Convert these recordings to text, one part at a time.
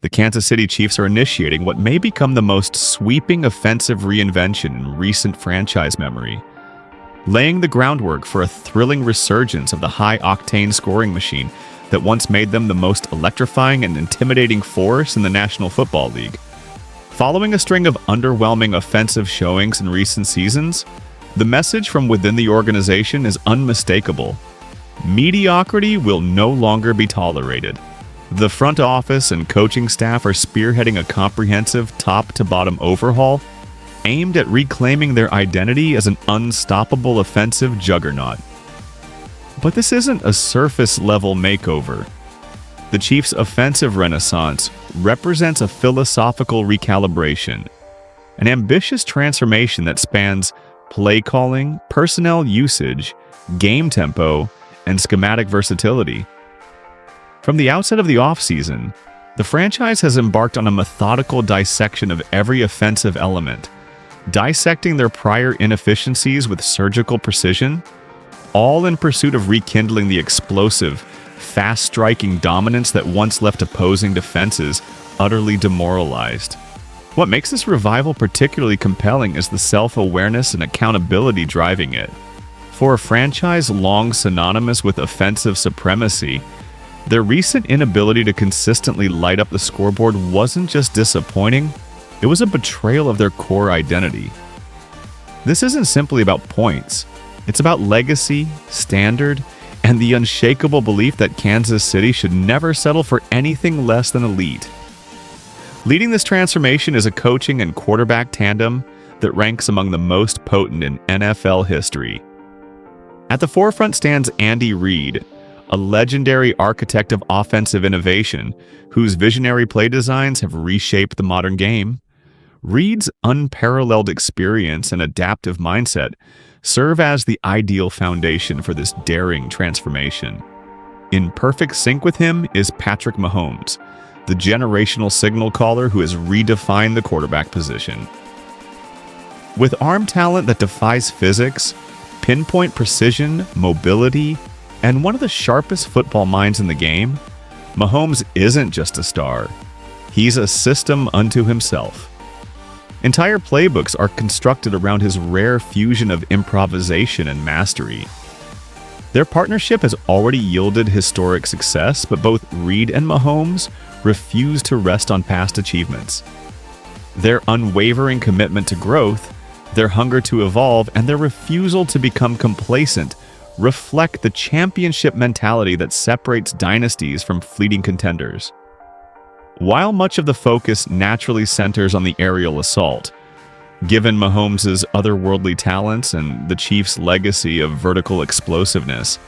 The Kansas City Chiefs are initiating what may become the most sweeping offensive reinvention in recent franchise memory, laying the groundwork for a thrilling resurgence of the high-octane scoring machine that once made them the most electrifying and intimidating force in the National Football League. Following a string of underwhelming offensive showings in recent seasons, the message from within the organization is unmistakable. Mediocrity will no longer be tolerated. The front office and coaching staff are spearheading a comprehensive top-to-bottom overhaul aimed at reclaiming their identity as an unstoppable offensive juggernaut. But this isn't a surface-level makeover. The Chiefs' offensive renaissance represents a philosophical recalibration, an ambitious transformation that spans play calling, personnel usage, game tempo, and schematic versatility. From the outset of the offseason, the franchise has embarked on a methodical dissection of every offensive element, dissecting their prior inefficiencies with surgical precision, all in pursuit of rekindling the explosive, fast-striking dominance that once left opposing defenses utterly demoralized. What makes this revival particularly compelling is the self-awareness and accountability driving it. For a franchise long synonymous with offensive supremacy, their recent inability to consistently light up the scoreboard wasn't just disappointing, it was a betrayal of their core identity. This isn't simply about points. It's about legacy, standard, and the unshakable belief that Kansas City should never settle for anything less than elite. Leading this transformation is a coaching and quarterback tandem that ranks among the most potent in NFL history. At the forefront stands Andy Reid, a legendary architect of offensive innovation whose visionary play designs have reshaped the modern game. Reid's unparalleled experience and adaptive mindset serve as the ideal foundation for this daring transformation. In perfect sync with him is Patrick Mahomes, the generational signal caller who has redefined the quarterback position. With arm talent that defies physics, pinpoint precision, mobility, and one of the sharpest football minds in the game, Mahomes isn't just a star. He's a system unto himself. Entire playbooks are constructed around his rare fusion of improvisation and mastery. Their partnership has already yielded historic success, but both Reid and Mahomes refuse to rest on past achievements. Their unwavering commitment to growth, their hunger to evolve, and their refusal to become complacent reflect the championship mentality that separates dynasties from fleeting contenders. While much of the focus naturally centers on the aerial assault, given Mahomes' otherworldly talents and the Chiefs' legacy of vertical explosiveness,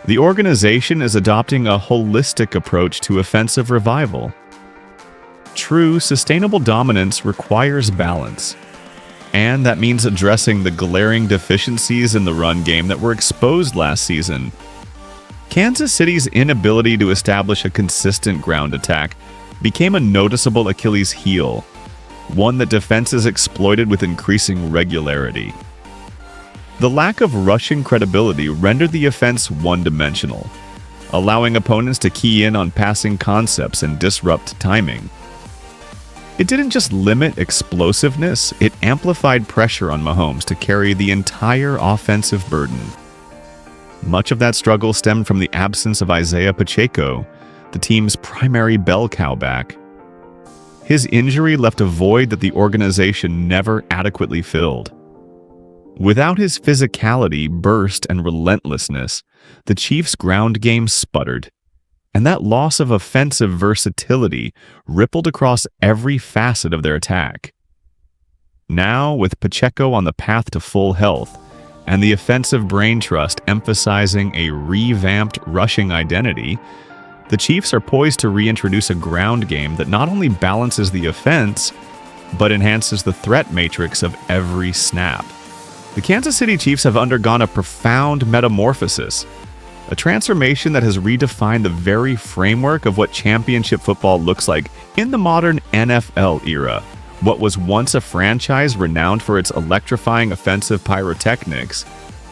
the organization is adopting a holistic approach to offensive revival. True, sustainable dominance requires balance, and that means addressing the glaring deficiencies in the run game that were exposed last season. Kansas City's inability to establish a consistent ground attack became a noticeable Achilles heel, one that defenses exploited with increasing regularity. The lack of rushing credibility rendered the offense one-dimensional, allowing opponents to key in on passing concepts and disrupt timing. It didn't just limit explosiveness, it amplified pressure on Mahomes to carry the entire offensive burden. Much of that struggle stemmed from the absence of Isaiah Pacheco, the team's primary bell cow back. His injury left a void that the organization never adequately filled. Without his physicality, burst, and relentlessness, the Chiefs' ground game sputtered, and that loss of offensive versatility rippled across every facet of their attack. Now, with Pacheco on the path to full health, and the offensive brain trust emphasizing a revamped rushing identity, the Chiefs are poised to reintroduce a ground game that not only balances the offense, but enhances the threat matrix of every snap. The Kansas City Chiefs have undergone a profound metamorphosis, a transformation that has redefined the very framework of what championship football looks like in the modern NFL era. What was once a franchise renowned for its electrifying offensive pyrotechnics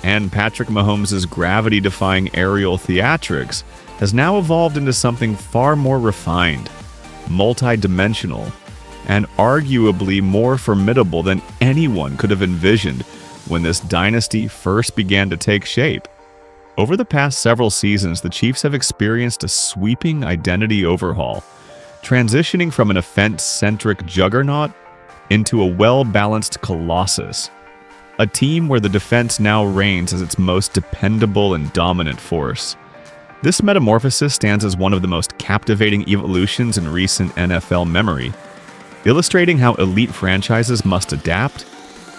and Patrick Mahomes' gravity-defying aerial theatrics has now evolved into something far more refined, multi-dimensional, and arguably more formidable than anyone could have envisioned when this dynasty first began to take shape. Over the past several seasons, the Chiefs have experienced a sweeping identity overhaul, transitioning from an offense-centric juggernaut into a well-balanced colossus, a team where the defense now reigns as its most dependable and dominant force. This metamorphosis stands as one of the most captivating evolutions in recent NFL memory, illustrating how elite franchises must adapt,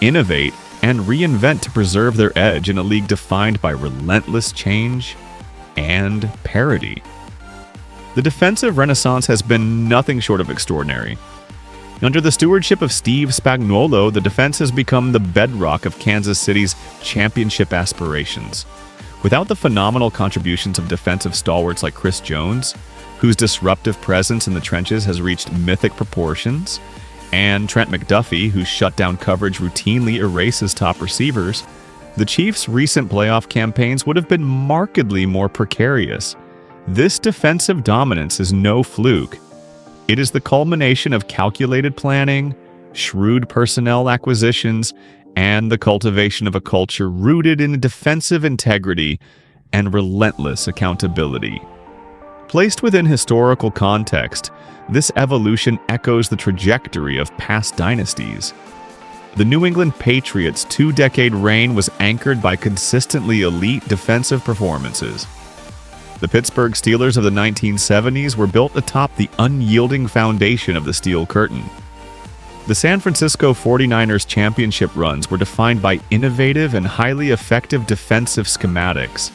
innovate, and reinvent to preserve their edge in a league defined by relentless change and parity. The defensive renaissance has been nothing short of extraordinary. Under the stewardship of Steve Spagnuolo, the defense has become the bedrock of Kansas City's championship aspirations. Without the phenomenal contributions of defensive stalwarts like Chris Jones, whose disruptive presence in the trenches has reached mythic proportions, and Trent McDuffie, whose shutdown coverage routinely erases top receivers, the Chiefs' recent playoff campaigns would have been markedly more precarious. This defensive dominance is no fluke. It is the culmination of calculated planning, shrewd personnel acquisitions, and the cultivation of a culture rooted in defensive integrity and relentless accountability. Placed within historical context, this evolution echoes the trajectory of past dynasties. The New England Patriots' two-decade reign was anchored by consistently elite defensive performances. The Pittsburgh Steelers of the 1970s were built atop the unyielding foundation of the Steel Curtain. The San Francisco 49ers championship runs were defined by innovative and highly effective defensive schematics.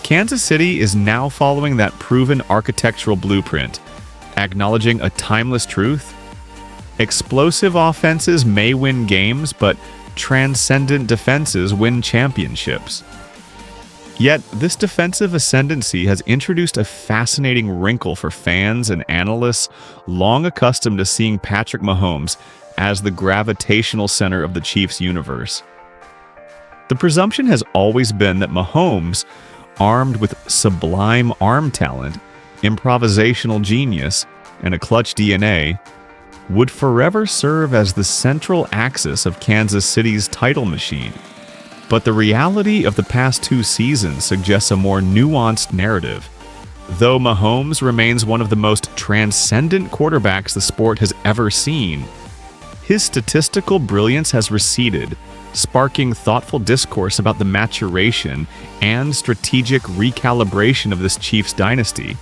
Kansas City is now following that proven architectural blueprint, acknowledging a timeless truth. Explosive offenses may win games, but transcendent defenses win championships. Yet, this defensive ascendancy has introduced a fascinating wrinkle for fans and analysts long accustomed to seeing Patrick Mahomes as the gravitational center of the Chiefs' universe. The presumption has always been that Mahomes, armed with sublime arm talent, improvisational genius, and a clutch DNA, would forever serve as the central axis of Kansas City's title machine. But the reality of the past two seasons suggests a more nuanced narrative. Though Mahomes remains one of the most transcendent quarterbacks the sport has ever seen, his statistical brilliance has receded, sparking thoughtful discourse about the maturation and strategic recalibration of this Chiefs dynasty.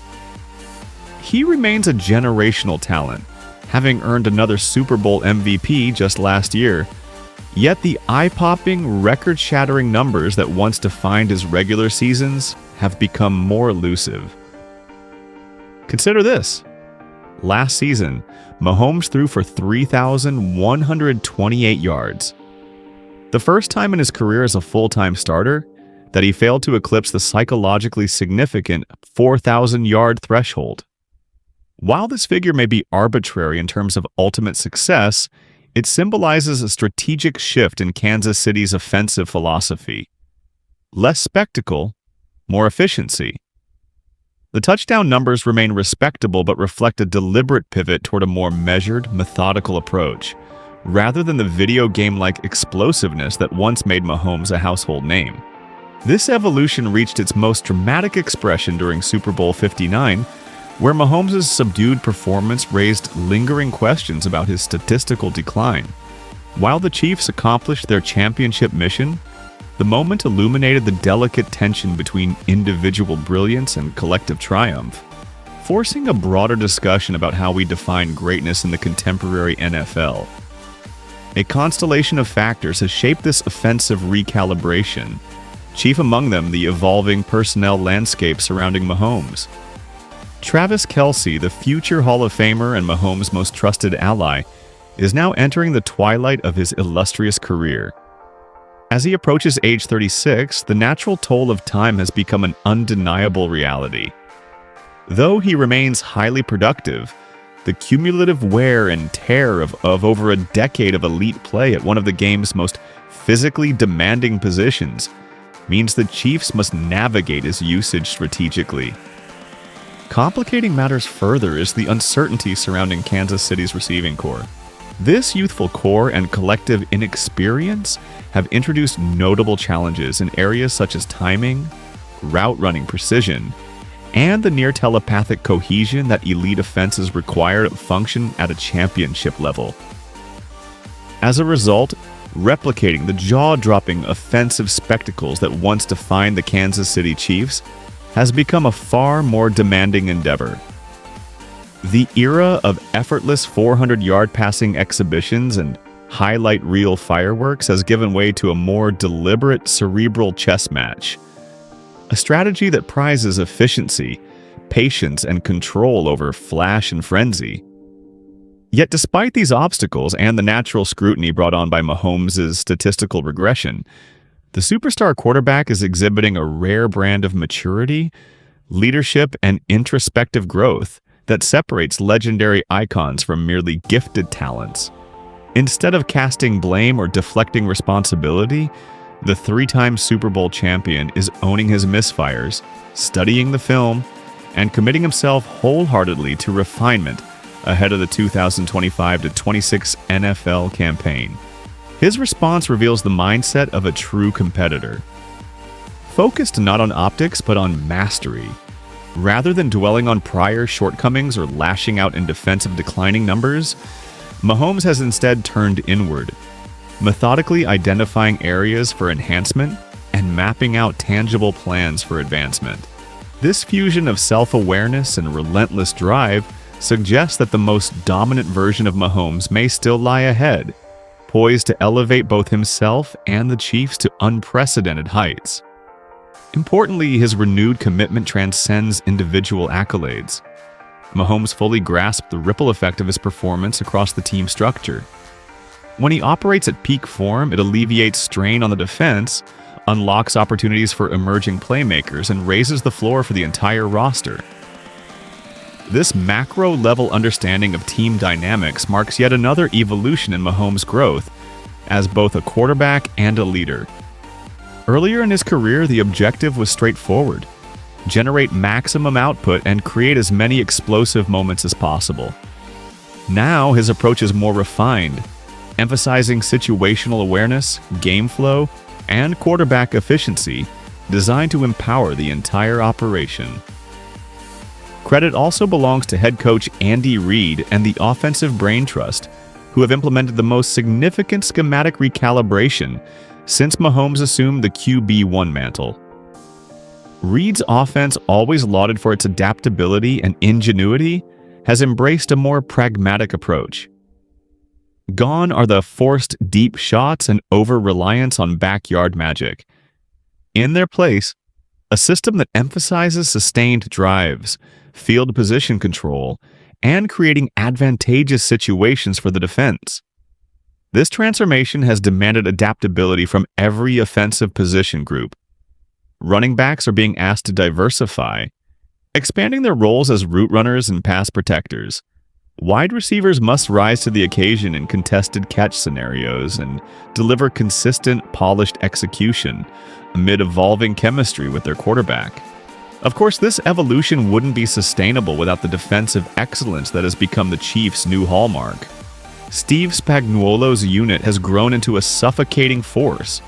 He remains a generational talent, having earned another Super Bowl MVP just last year. Yet the eye-popping, record-shattering numbers that once defined his regular seasons have become more elusive. Consider this. Last season, Mahomes threw for 3,128 yards. The first time in his career as a full-time starter that he failed to eclipse the psychologically significant 4,000-yard threshold. While this figure may be arbitrary in terms of ultimate success, it symbolizes a strategic shift in Kansas City's offensive philosophy. Less spectacle, more efficiency. The touchdown numbers remain respectable but reflect a deliberate pivot toward a more measured, methodical approach, rather than the video game-like explosiveness that once made Mahomes a household name. This evolution reached its most dramatic expression during Super Bowl 59, where Mahomes' subdued performance raised lingering questions about his statistical decline. While the Chiefs accomplished their championship mission, the moment illuminated the delicate tension between individual brilliance and collective triumph, forcing a broader discussion about how we define greatness in the contemporary NFL. A constellation of factors has shaped this offensive recalibration, chief among them the evolving personnel landscape surrounding Mahomes. Travis Kelce, the future Hall of Famer and Mahomes' most trusted ally, is now entering the twilight of his illustrious career. As he approaches age 36, the natural toll of time has become an undeniable reality. Though he remains highly productive, the cumulative wear and tear of over a decade of elite play at one of the game's most physically demanding positions means the Chiefs must navigate his usage strategically. Complicating matters further is the uncertainty surrounding Kansas City's receiving core. This youthful core and collective inexperience have introduced notable challenges in areas such as timing, route running precision, and the near telepathic cohesion that elite offenses require to function at a championship level. As a result, replicating the jaw-dropping offensive spectacles that once defined the Kansas City Chiefs has become a far more demanding endeavor. The era of effortless 400-yard passing exhibitions and highlight reel fireworks has given way to a more deliberate cerebral chess match, a strategy that prizes efficiency, patience, and control over flash and frenzy. Yet despite these obstacles and the natural scrutiny brought on by Mahomes' statistical regression, the superstar quarterback is exhibiting a rare brand of maturity, leadership, and introspective growth that separates legendary icons from merely gifted talents. Instead of casting blame or deflecting responsibility, the three-time Super Bowl champion is owning his misfires, studying the film, and committing himself wholeheartedly to refinement ahead of the 2025-26 NFL campaign. His response reveals the mindset of a true competitor. Focused not on optics but on mastery. Rather than dwelling on prior shortcomings or lashing out in defense of declining numbers, Mahomes has instead turned inward, methodically identifying areas for enhancement and mapping out tangible plans for advancement. This fusion of self-awareness and relentless drive suggests that the most dominant version of Mahomes may still lie ahead, poised to elevate both himself and the Chiefs to unprecedented heights. Importantly, his renewed commitment transcends individual accolades. Mahomes fully grasped the ripple effect of his performance across the team structure. When he operates at peak form, it alleviates strain on the defense, unlocks opportunities for emerging playmakers, and raises the floor for the entire roster. This macro-level understanding of team dynamics marks yet another evolution in Mahomes' growth as both a quarterback and a leader. Earlier in his career, the objective was straightforward: generate maximum output and create as many explosive moments as possible. Now, his approach is more refined, emphasizing situational awareness, game flow, and quarterback efficiency, designed to empower the entire operation. Credit also belongs to head coach Andy Reid and the Offensive Brain Trust, who have implemented the most significant schematic recalibration since Mahomes assumed the QB1 mantle. Reid's offense, always lauded for its adaptability and ingenuity, has embraced a more pragmatic approach. Gone are the forced deep shots and over-reliance on backyard magic. In their place, a system that emphasizes sustained drives, field position control, and creating advantageous situations for the defense. This transformation has demanded adaptability from every offensive position group. Running backs are being asked to diversify, expanding their roles as route runners and pass protectors. Wide receivers must rise to the occasion in contested catch scenarios and deliver consistent, polished execution amid evolving chemistry with their quarterback. Of course, this evolution wouldn't be sustainable without the defensive excellence that has become the Chiefs' new hallmark. Steve Spagnuolo's unit has grown into a suffocating force,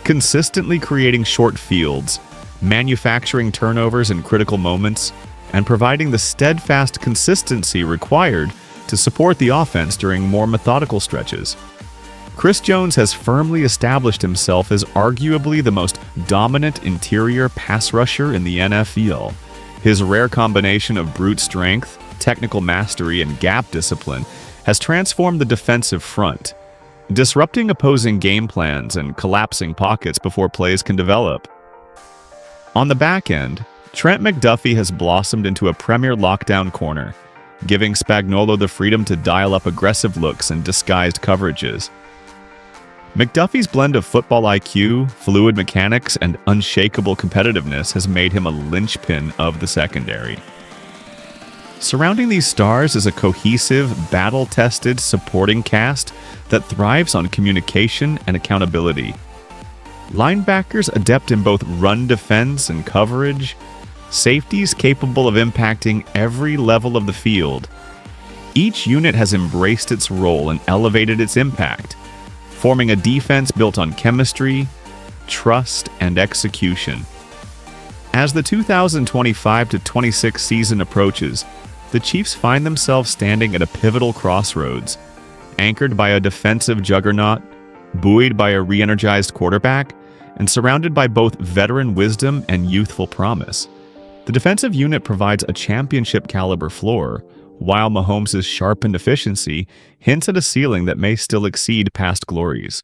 consistently creating short fields, manufacturing turnovers in critical moments, and providing the steadfast consistency required to support the offense during more methodical stretches. Chris Jones has firmly established himself as arguably the most dominant interior pass rusher in the NFL. His rare combination of brute strength, technical mastery, and gap discipline has transformed the defensive front, disrupting opposing game plans and collapsing pockets before plays can develop. On the back end, Trent McDuffie has blossomed into a premier lockdown corner, giving Spagnuolo the freedom to dial up aggressive looks and disguised coverages. McDuffie's blend of football IQ, fluid mechanics, and unshakable competitiveness has made him a linchpin of the secondary. Surrounding these stars is a cohesive, battle-tested supporting cast that thrives on communication and accountability. Linebackers adept in both run defense and coverage, safeties capable of impacting every level of the field. Each unit has embraced its role and elevated its impact, forming a defense built on chemistry, trust, and execution. As the 2025-26 season approaches, the Chiefs find themselves standing at a pivotal crossroads, anchored by a defensive juggernaut, buoyed by a re-energized quarterback, and surrounded by both veteran wisdom and youthful promise. The defensive unit provides a championship-caliber floor, while Mahomes' sharpened efficiency hints at a ceiling that may still exceed past glories.